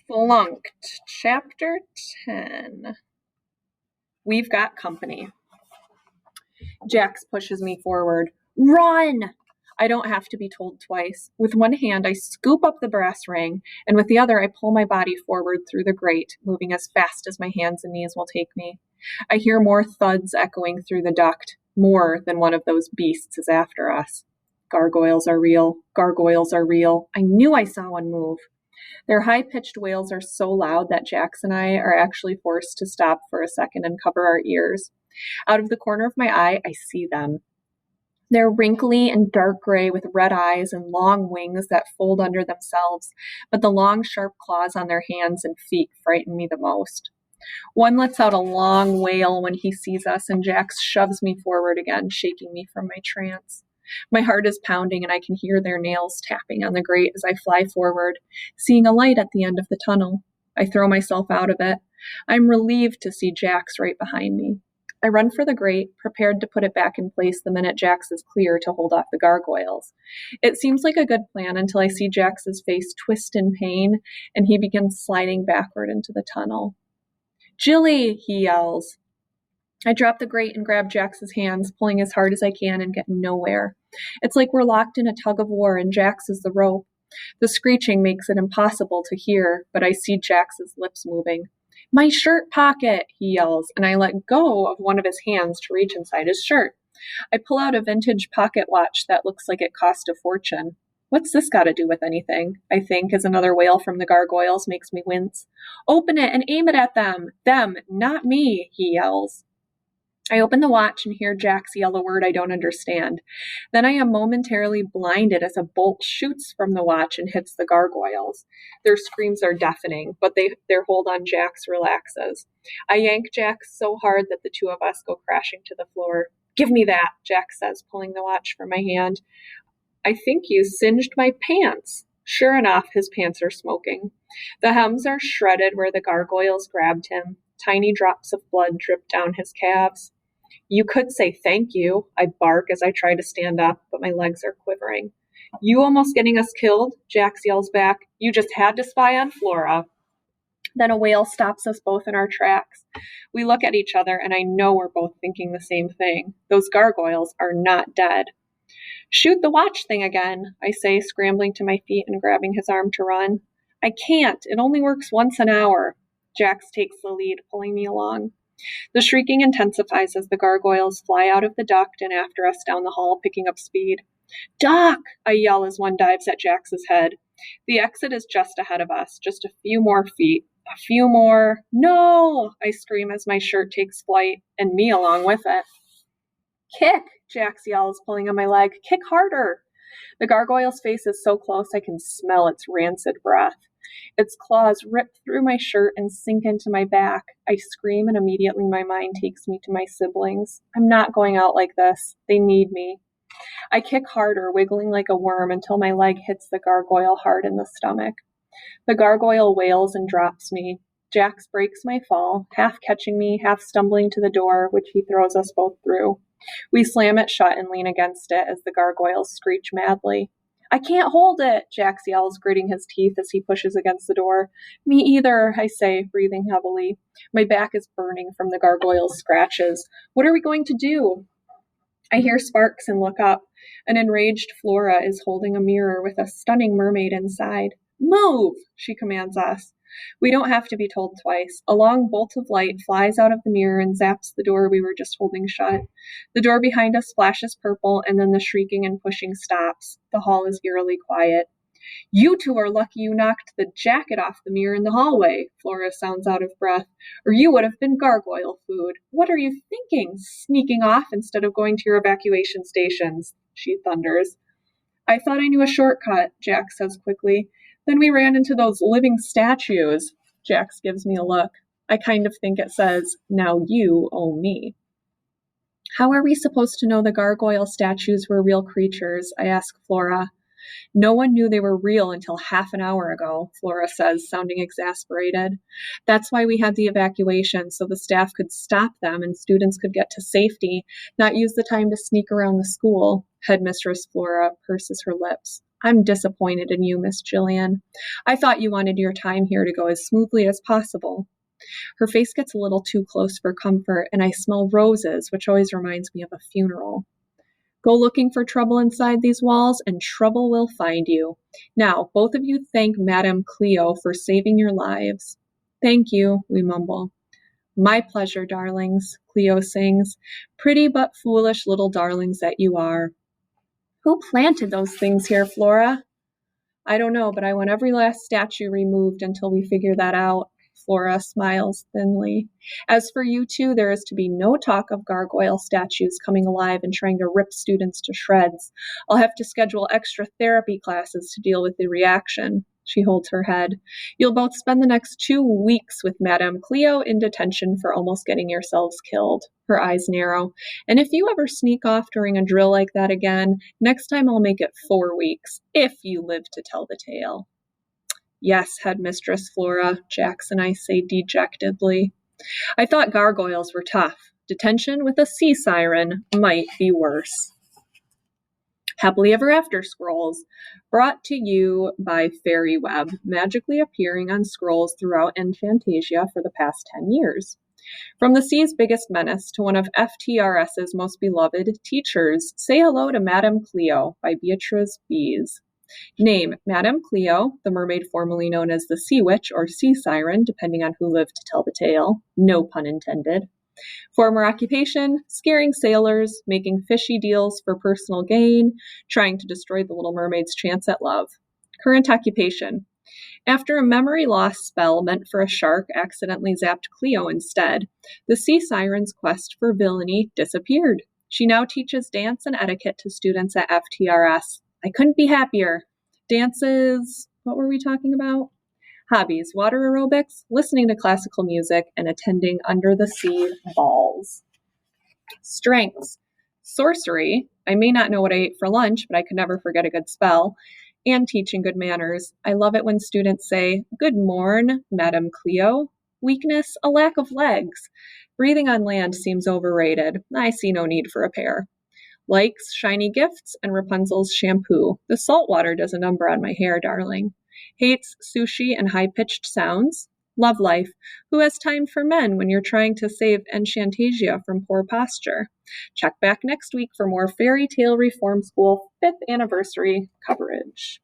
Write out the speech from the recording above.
Flunked, Chapter 10. We've got company. Jax pushes me forward. Run! I don't have to be told twice. With one hand, I scoop up the brass ring, and with the other, I pull my body forward through the grate, moving as fast as my hands and knees will take me. I hear more thuds echoing through the duct. More than one of those beasts is after us. Gargoyles are real. Gargoyles are real. I knew I saw one move. Their high-pitched wails are so loud that Jax and I are actually forced to stop for a second and cover our ears. Out of the corner of my eye, I see them. They're wrinkly and dark gray with red eyes and long wings that fold under themselves, but the long, sharp claws on their hands and feet frighten me the most. One lets out a long wail when he sees us, and Jax shoves me forward again, shaking me from my trance. My heart is pounding, and I can hear their nails tapping on the grate as I fly forward, seeing a light at the end of the tunnel. I throw myself out of it. I'm relieved to see Jax right behind me. I run for the grate, prepared to put it back in place the minute Jax is clear to hold off the gargoyles. It seems like a good plan until I see Jax's face twist in pain, and he begins sliding backward into the tunnel. Jilly, he yells. I drop the grate and grab Jax's hands, pulling as hard as I can and getting nowhere. It's like we're locked in a tug of war and Jax is the rope. The screeching makes it impossible to hear, but I see Jax's lips moving. My shirt pocket, he yells, and I let go of one of his hands to reach inside his shirt. I pull out a vintage pocket watch that looks like it cost a fortune. What's this got to do with anything? I think, as another wail from the gargoyles makes me wince. Open it and aim it at them. Them, not me, he yells. I open the watch and hear Jax yell a word I don't understand. Then I am momentarily blinded as a bolt shoots from the watch and hits the gargoyles. Their screams are deafening, but their hold on Jax relaxes. I yank Jax so hard that the two of us go crashing to the floor. Give me that, Jax says, pulling the watch from my hand. I think you singed my pants. Sure enough, his pants are smoking. The hems are shredded where the gargoyles grabbed him. Tiny drops of blood drip down his calves. You could say thank you, I bark as I try to stand up, but my legs are quivering. You almost getting us killed? Jax yells back. You just had to spy on Flora. Then a wail stops us both in our tracks. We look at each other, and I know we're both thinking the same thing. Those gargoyles are not dead. Shoot the watch thing again, I say, scrambling to my feet and grabbing his arm to run. I can't. It only works once an hour. Jax takes the lead, pulling me along. The shrieking intensifies as the gargoyles fly out of the duct and after us down the hall, picking up speed. Doc! I yell as one dives at Jax's head. The exit is just ahead of us, just a few more feet. A few more. No! I scream as my shirt takes flight, and me along with it. Kick! Jax yells, pulling on my leg. Kick harder! The gargoyle's face is so close I can smell its rancid breath. Its claws rip through my shirt and sink into my back. I scream, and immediately my mind takes me to my siblings. I'm not going out like this. They need me. I kick harder, wiggling like a worm until my leg hits the gargoyle hard in the stomach. The gargoyle wails and drops me. Jax breaks my fall, half catching me, half stumbling to the door, which he throws us both through. We slam it shut and lean against it as the gargoyles screech madly. I can't hold it, Jax yells, gritting his teeth as he pushes against the door. Me either, I say, breathing heavily. My back is burning from the gargoyle's scratches. What are we going to do? I hear sparks and look up. An enraged Flora is holding a mirror with a stunning mermaid inside. Move, she commands us. We don't have to be told twice. A long bolt of light flies out of the mirror and zaps the door we were just holding shut. The door behind us flashes purple, and then the shrieking and pushing stops. The hall is eerily quiet. You two are lucky you knocked the jacket off the mirror in the hallway, Flora sounds out of breath, or you would have been gargoyle food. What are you thinking, sneaking off instead of going to your evacuation stations? She thunders. I thought I knew a shortcut, Jax says quickly. Then we ran into those living statues. Jax gives me a look. I kind of think it says, now you owe me. How are we supposed to know the gargoyle statues were real creatures? I ask Flora. No one knew they were real until half an hour ago, Flora says, sounding exasperated. That's why we had the evacuation, so the staff could stop them and students could get to safety, not use the time to sneak around the school. Headmistress Flora purses her lips. I'm disappointed in you, Miss Jillian. I thought you wanted your time here to go as smoothly as possible. Her face gets a little too close for comfort, and I smell roses, which always reminds me of a funeral. Go looking for trouble inside these walls, and trouble will find you. Now, both of you thank Madame Cleo for saving your lives. Thank you, we mumble. My pleasure, darlings, Cleo sings. Pretty but foolish little darlings that you are. Who planted those things here, Flora? I don't know, but I want every last statue removed until we figure that out. Flora smiles thinly. As for you two, there is to be no talk of gargoyle statues coming alive and trying to rip students to shreds. I'll have to schedule extra therapy classes to deal with the reaction. She holds her head. You'll both spend the next 2 weeks with Madame Cleo in detention for almost getting yourselves killed. Her eyes narrow. And if you ever sneak off during a drill like that again, next time I'll make it 4 weeks, if you live to tell the tale. Yes, Headmistress Flora, Jax and I say dejectedly. I thought gargoyles were tough. Detention with a sea siren might be worse. Happily Ever After scrolls, brought to you by Fairy Web, magically appearing on scrolls throughout Enchantasia for the past 10 years. From the sea's biggest menace to one of FTRS's most beloved teachers, say hello to Madame Cleo by Beatrice Bees. Name, Madame Cleo, the mermaid formerly known as the Sea Witch or Sea Siren, depending on who lived to tell the tale. No pun intended. Former occupation, scaring sailors, making fishy deals for personal gain, trying to destroy the Little Mermaid's chance at love. Current occupation. After a memory loss spell meant for a shark accidentally zapped Cleo instead, the Sea Siren's quest for villainy disappeared. She now teaches dance and etiquette to students at FTRS. I couldn't be happier. Dances, what were we talking about? Hobbies, water aerobics, listening to classical music, and attending under the sea balls. Strengths. Sorcery. I may not know what I ate for lunch, but I could never forget a good spell. And teaching good manners. I love it when students say, "Good morn, Madame Cleo." Weakness, a lack of legs. Breathing on land seems overrated. I see no need for a pair. Likes shiny gifts and Rapunzel's shampoo. The salt water does a number on my hair, darling. Hates sushi and high-pitched sounds. Love life. Who has time for men when you're trying to save Enchantasia from poor posture? Check back next week for more Fairy Tale Reform School 5th anniversary coverage.